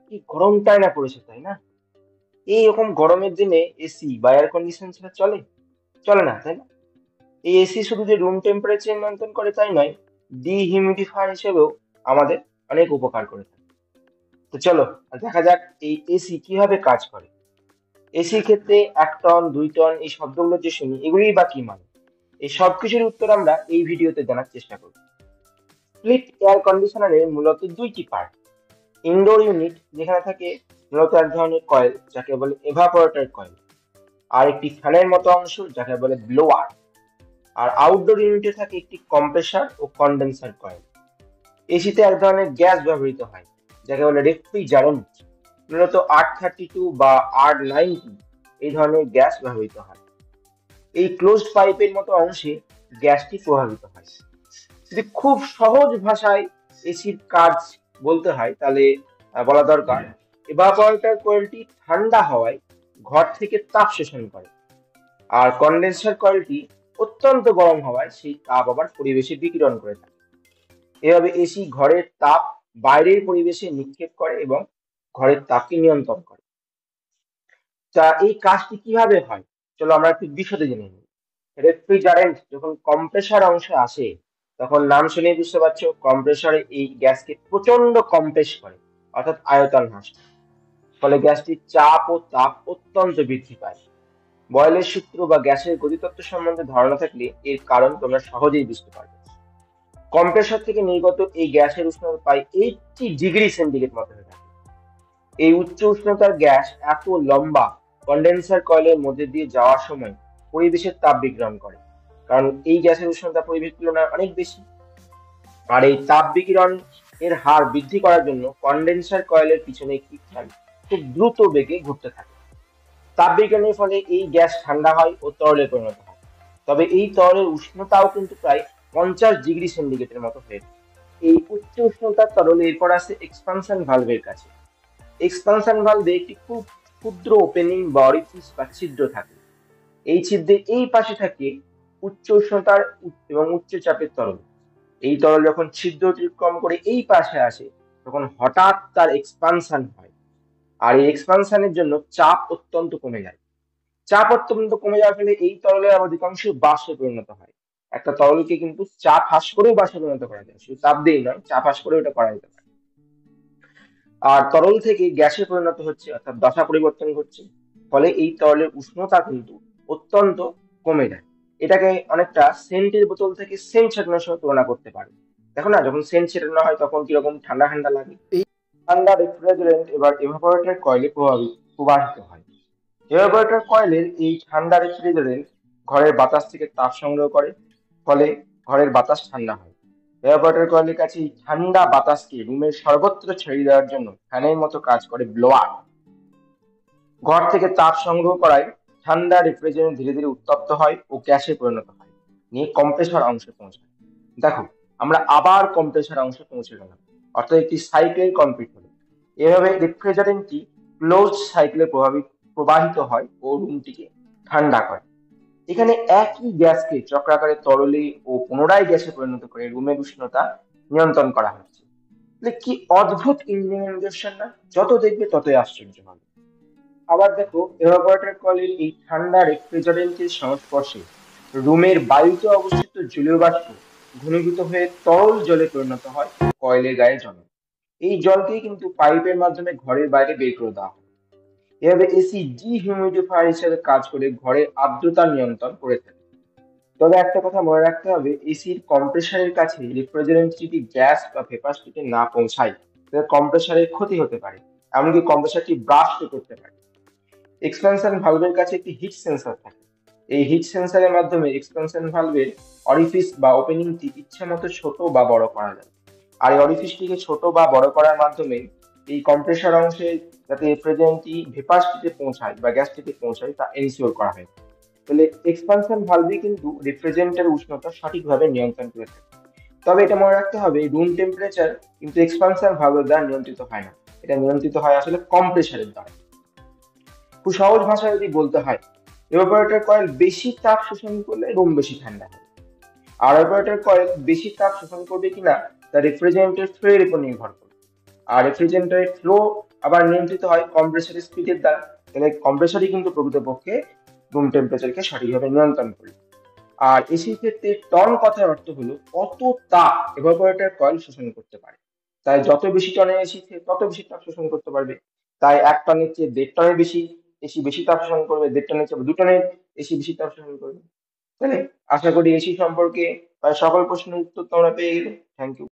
কি গরমটাই না পড়েছে, তাই না? এইরকম গরমের দিনে এসি বা এয়ার কন্ডিশন ছাড়া চলে? চলে না, তাই না? এই এসি শুধু যে রুম টেম্পারেচার নিয়ন্ত্রণ করে তাই নয়, ডিহিউমিডিফায়ার হিসেবেও আমাদের অনেক উপকার করে থাকে। তো চলো দেখা যাক এই এসি কিভাবে কাজ করে। এসির ক্ষেত্রে 1 টন 2 টন এই শব্দগুলো যে শুনি, এগুলোই বা কি মানে? এই সবকিছুর উত্তর আমরা এই ভিডিওতে জানার চেষ্টা করব। স্প্লিট এয়ার কন্ডিশনারে মূলত দুইটি পার্ট: ইনডোর ইউনিট, যেখানে থাকে মূলত এক ধরনের কয়েল যাকে বলে এভাপোরেটর কয়েল, আর একটি ফ্যানের মতো অংশ যাকে বলে ব্লোয়ার। আর আউটডোর ইউনিটে থাকে একটি কম্প্রেসার ও কন্ডেন্সার কয়েল। এসিতে এক ধরনের গ্যাস ব্যবহৃত হয় যাকে বলে রেফ্রিজারেন্ট, মূলত R32 বা R90 এই ধরনের গ্যাস ব্যবহৃত হয়। এই ক্লোজড পাইপের মতো অংশে গ্যাসটি প্রভাবিত হয়। যদি খুব সহজ ভাষায় এসির কাজ বলতে হয় তাহলে বলা দরকার, এভাপোরেটর কয়েলটি ঠান্ডা হওয়ায় ঘর থেকে তাপ শোষণ করে, আর কন্ডেন্সার কয়েলটি অত্যন্ত গরম হওয়ায় সেই তাপ আবার পরিবেশে বিকিরণ করে থাকে। এভাবে এসি ঘরের তাপ বাইরের পরিবেশে নিক্ষেপ করে এবং ঘরের তাপকে নিয়ন্ত্রণ করে। তা এই কাজটি কিভাবে হয়, চলো আমরা একটু বিশদে জেনে নিই। রেফ্রিজারেন্ট যখন কম্প্রেসার অংশে আসে, তখন নাম শুনেই বুঝতে পারছো, কম্প্রেসরে এই গ্যাসকে প্রচন্ড কম্প্রেস করে, অর্থাৎ আয়তন হ্রাস করে। ফলে গ্যাসটির চাপ ও তাপ অত্যন্ত বৃদ্ধি পায়। বয়লের সূত্র বা গ্যাসের গতিতত্ত্ব সম্বন্ধে ধারণা থাকলে এর কারণ তোমরা সহজেই বুঝতে পারবে। কম্প্রেসর থেকে নির্গত এই গ্যাসের উষ্ণতা প্রায় 80 ডিগ্রি সেন্টিগ্রেড মতো হয়ে থাকে। এই উচ্চ উষ্ণতার গ্যাস এত লম্বা কন্ডেন্সার কয়েলের মধ্যে দিয়ে যাওয়ার সময় পরিবেশের তাপ বিকিরণ করে, কারণ এই গ্যাসের উষ্ণতা পরিবেশের তুলনায় অনেক বেশি। আর এই তাপ বিকিরণ এর হার বৃদ্ধি করার জন্য কন্ডেন্সার কয়েলের পিছনে একটি ফ্যান খুব দ্রুত বেগে ঘুরতে থাকে। তাপ বিকিরণের ফলে এই গ্যাস ঠান্ডা হয় ও তরলে পরিণত হয়। তবে এই তরলের উষ্ণতাও কিন্তু প্রায় 50 ডিগ্রি সেন্টিগ্রেডের মতো হয়ে থাকে। এই উচ্চ উষ্ণতার তরল এরপর আসে এক্সপানশন ভালভের কাছে। এক্সপানশন ভালভে একটি খুব ক্ষুদ্র ওপেনিং বা অরিফিস বা ছিদ্র থাকে। এই ছিদ্রের এই পাশে থাকে উচ্চ উষ্ণতার এবং উচ্চ চাপের তরল। এই তরল যখন ছিদ্র অতিক্রম করে এই পাশে আসে, তখন হঠাৎ তার এক্সপানশন হয়। আর এই এক্সপানশনের জন্য চাপ অত্যন্ত কমে যায়। চাপ অত্যন্ত কমে যাওয়ার ফলে এই তরলের আবার অধিকাংশ বাষ্পে পরিণত হয়। একটা তরলকে কিন্তু চাপ হ্রাস করেও বাষ্পে পরিণত করা যায়, শুধু চাপ দিয়েই নয়, চাপ হ্রাস করে ওটা করা যেতে পারে। আর তরল থেকে গ্যাসে পরিণত হচ্ছে, অর্থাৎ দশা পরিবর্তন ঘটছে। ফলে এই তরলের উষ্ণতা কিন্তু অত্যন্ত কমে যায়। এটাকে অনেকটা সেন্টের বোতল থেকে সেন্ট ছেটানোর সঙ্গে তুলনা করতে পারে। দেখো না, যখন সেন্ট ছেটানো হয় তখন কিরকম ঠান্ডা ঠান্ডা লাগে। এই ঠান্ডা রেফ্রিজারেন্ট এবার এভাপোরেটর কয়েলে প্রবাহিত হয়। এভাপোরেটর কয়েলের এই ঠান্ডা রেফ্রিজারেন্ট ঘরের বাতাস থেকে তাপ সংগ্রহ করে, ফলে ঘরের বাতাস ঠান্ডা হয়। এভাপোরেটর কয়েলের কাছে এই ঠান্ডা বাতাসকে রুমের সর্বত্র ছড়িয়ে দেওয়ার জন্য ফ্যানের মতো কাজ করে ব্লোয়ার। ঘর থেকে তাপ সংগ্রহ করায় ঠান্ডা রেফ্রিজারেন্ট ধীরে ধীরে উত্তপ্ত হয় ও গ্যাসে পরিণত হয়, নিয়ে কম্প্রেসর অংশে পৌঁছায়। দেখো, আমরা আবার কম্প্রেসর অংশে পৌঁছে গেলাম, অর্থাৎ একটি সাইকেল কমপ্লিট হলো। এভাবে রেফ্রিজারেন্টটি ক্লোজ সাইকেলে প্রবাহিত হয় ও রুমটিকে ঠান্ডা করে। এখানে একই গ্যাসকে চক্রাকারে তরলে ও পুনরায় গ্যাসে পরিণত করে রুমের উষ্ণতা নিয়ন্ত্রণ করা হচ্ছে। তাহলে কি অদ্ভুত ইঞ্জিনিয়ারিং নিদর্শন না? যত দেখবে ততই আশ্চর্য হবে। আবার দেখো, এভাপোরেটর কয়েলের এই ঠান্ডা রেফ্রিজারেন্টের সংস্পর্শে রুমের বায়ুতে অবস্থিত জলীয় বাষ্প ঘনীভূত হয়ে তরল জলে পরিণত হয় ও কয়েলের গায়ে জমে। এই জলকেই কিন্তু পাইপের মাধ্যমে ঘরের বাইরে বের করে দেওয়া হয়। এভাবে এসি ডিহিউমিডিফায়ার হিসেবে কাজ করে ঘরের আর্দ্রতা নিয়ন্ত্রণ করে থাকে। তবে একটা কথা মনে রাখতে হবে, এসির কম্প্রেসারের কাছে রেফ্রিজারেন্ট যদি গ্যাস বা ভেপারটিকে না পৌঁছায়, তাহলে কম্প্রেসারের ক্ষতি হতে পারে, এমনকি কম্প্রেসারটি ব্রাস্ট করতে পারে। এক্সপানশন ভালভের কাছে একটি হিট সেন্সর থাকে। এই হিট সেন্সরের মাধ্যমে এক্সপানশন ভালভের অরিফিস বা ওপেনিংটি ইচ্ছা মতো ছোট বা বড় করা যায়। আর এই অরিফিসটিকে ছোট বা বড় করার মাধ্যমে এই কম্প্রেসর অংশে যাতে রেফ্রিজারেন্টটি ভেপারটিতে পৌঁছায় বা গ্যাসটিতে পৌঁছায় তা এনশিওর করা হয়। তাহলে এক্সপানশন ভালভই কিন্তু রেফ্রিজারেন্টের উষ্ণতা সঠিকভাবে নিয়ন্ত্রণ করে থাকে। তবে এটা মনে রাখতে হবে, রুম টেম্পারেচার কিন্তু এক্সপানশন ভালভের দ্বারা নিয়ন্ত্রিত হয় না, এটা নিয়ন্ত্রিত হয় আসলে কম্প্রেসারের দ্বারা। খুব সহজ ভাষায় যদি বলতে হয়, এভাপোরেটর কয়েল বেশি তাপ শোষণ করলে রুম বেশি ঠান্ডা হবে। আর এভাপোরেটর কয়েল বেশি তাপ শোষণ করবে কিনা তা রেফ্রিজারেন্টের ফ্লো এর উপর নির্ভর করবে। আর রেফ্রিজারেন্টের ফ্লো আবার নিয়ন্ত্রিত হয় কম্প্রেসরের স্পিডের দ্বারা। তাহলে কম্প্রেসরই কিন্তু প্রকৃতপক্ষে রুম টেম্পারেচারকে সঠিকভাবে নিয়ন্ত্রণ করে। আর এসির ক্ষেত্রে টন কথার অর্থ হলো কত তাপ এভাপোরেটর কয়েল শোষণ করতে পারে। তাই যত বেশি টনের এসি তত বেশি তাপ শোষণ করতে পারবে। তাই 1 টনের চেয়ে 1.5 টনের বেশি এসি বেশি তাপ শোষণ করবে, 1.5 টনের চেয়ে 2 টনের এসি বেশি তাপ শোষণ করবে। তাহলে আশা করি এসি সম্পর্কে প্রায় সকল প্রশ্নের উত্তর তোমরা পেয়ে গেলে। Thank you.